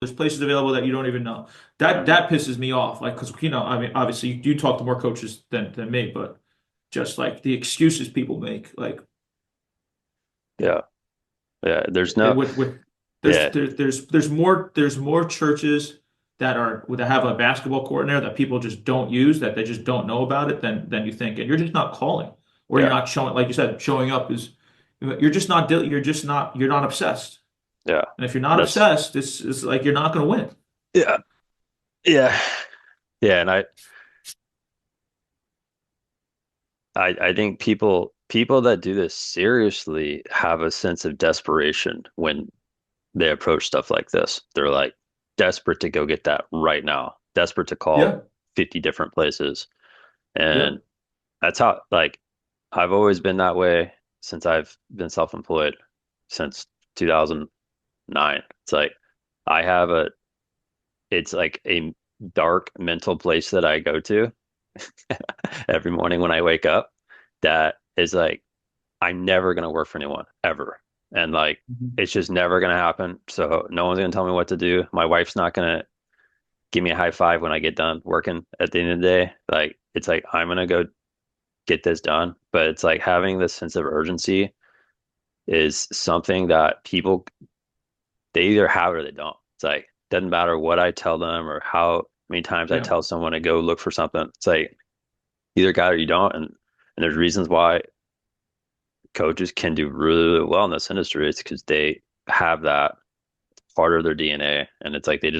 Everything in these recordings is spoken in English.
There's places available that you don't even know. That pisses me off. Like, because I mean, obviously you talk to more coaches than me, but just like the excuses people make, like Yeah. Yeah. There's it, no, with yeah. there's more churches that have a basketball court in there that people just don't use, that they just don't know about it than you think, and you're just not calling, or you're Yeah. not showing, like you said, showing up is you're not obsessed, Yeah. and if you're not That's, obsessed, it's like you're not going to win. yeah. Yeah. Yeah. And I think people that do this seriously have a sense of desperation when they approach stuff like this. They're like desperate to go get that right now, desperate to call Yeah, 50 different places. yeah. And that's how, like, I've always been that way since I've been self-employed since 2009. It's like I have it's like a dark mental place that I go to every morning when I wake up that is like, I'm never going to work for anyone ever. And like, Mhm. it's just never going to happen. So no one's going to tell me what to do. My wife's not going to give me a high five when I get done working at the end of the day. Like, it's like, I'm going to go get this done. But it's like having this sense of urgency is something that people, they either have it or they don't. It's like, doesn't matter what I tell them or how many times I Yeah, tell someone to go look for something. It's like, either got it or you don't. And there's reasons why coaches can do really, really well in this industry. It's because they have that part of their DNA, and it's like they'll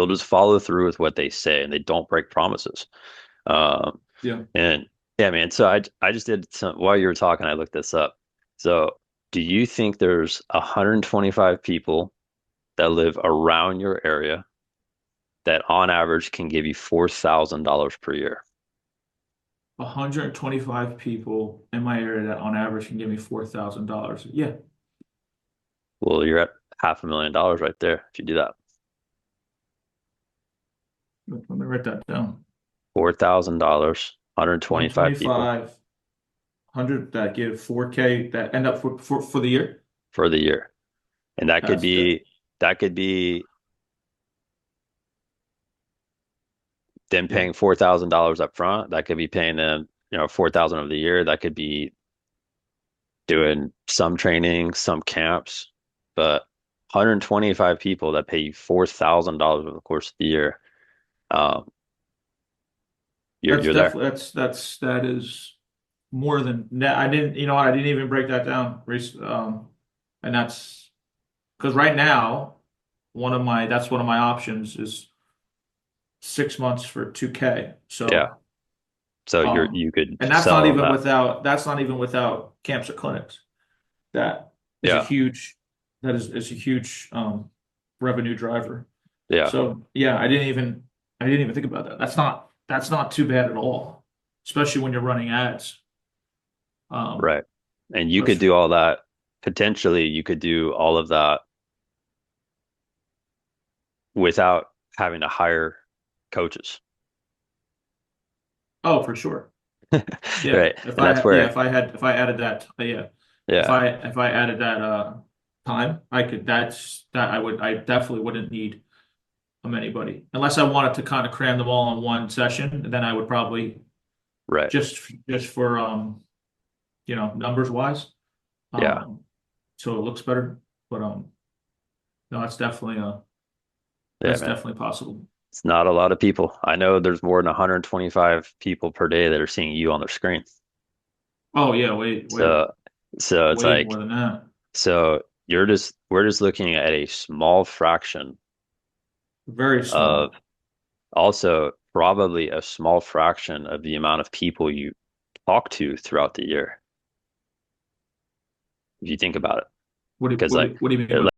just follow through with what they say, and they don't break promises. Um, yeah. and yeah, man. So I just did some while you were talking. I looked this up. So do you think there's 125 people that live around your area that on average can give you $4,000 per year? 125 people in my area that on average can give me $4,000. Yeah, Well, you're at $500,000 right there if you do that. let me write that down. $4,000, 125 people 125, 100 that give 4K that end up for the year. for the year. And That's that. that could be them Yeah, paying $4,000 up front. That could be paying them, 4,000 of the year. That could be doing some training, some camps, but 125 people that pay you $4,000 over the course of the year. Um, that's you're there. definitely that is more than that. I didn't, I didn't even break that down. And that's because right now, that's one of my options is 6 months for 2K. Yeah. So, So um, you could and sell them that. that's not even without camps or clinics. That is a Yeah. huge, is a huge, revenue driver. Yeah. So yeah, I didn't even think about that. That's not too bad at all, especially when you're running ads. Um, Right. And you could but do all that. Potentially, you could do all of that without having to hire coaches. oh, for sure. Yeah. Right. And that's where, If I added that, yeah. yeah, If I added that time, I definitely wouldn't need anybody unless I wanted to kind of cram them all in one session. Then I would probably right. just for numbers wise, Yeah. um, so it looks better. But no, Yeah, that's man. definitely possible. It's not a lot of people. I know there's more than 125 people per day that are seeing you on their screen. Oh yeah, So, so it's way more like, than that. we're just looking at a small fraction Very of, small. also probably a small fraction of the amount of people you talk to throughout the year, if you think about it. Because like, What do you mean by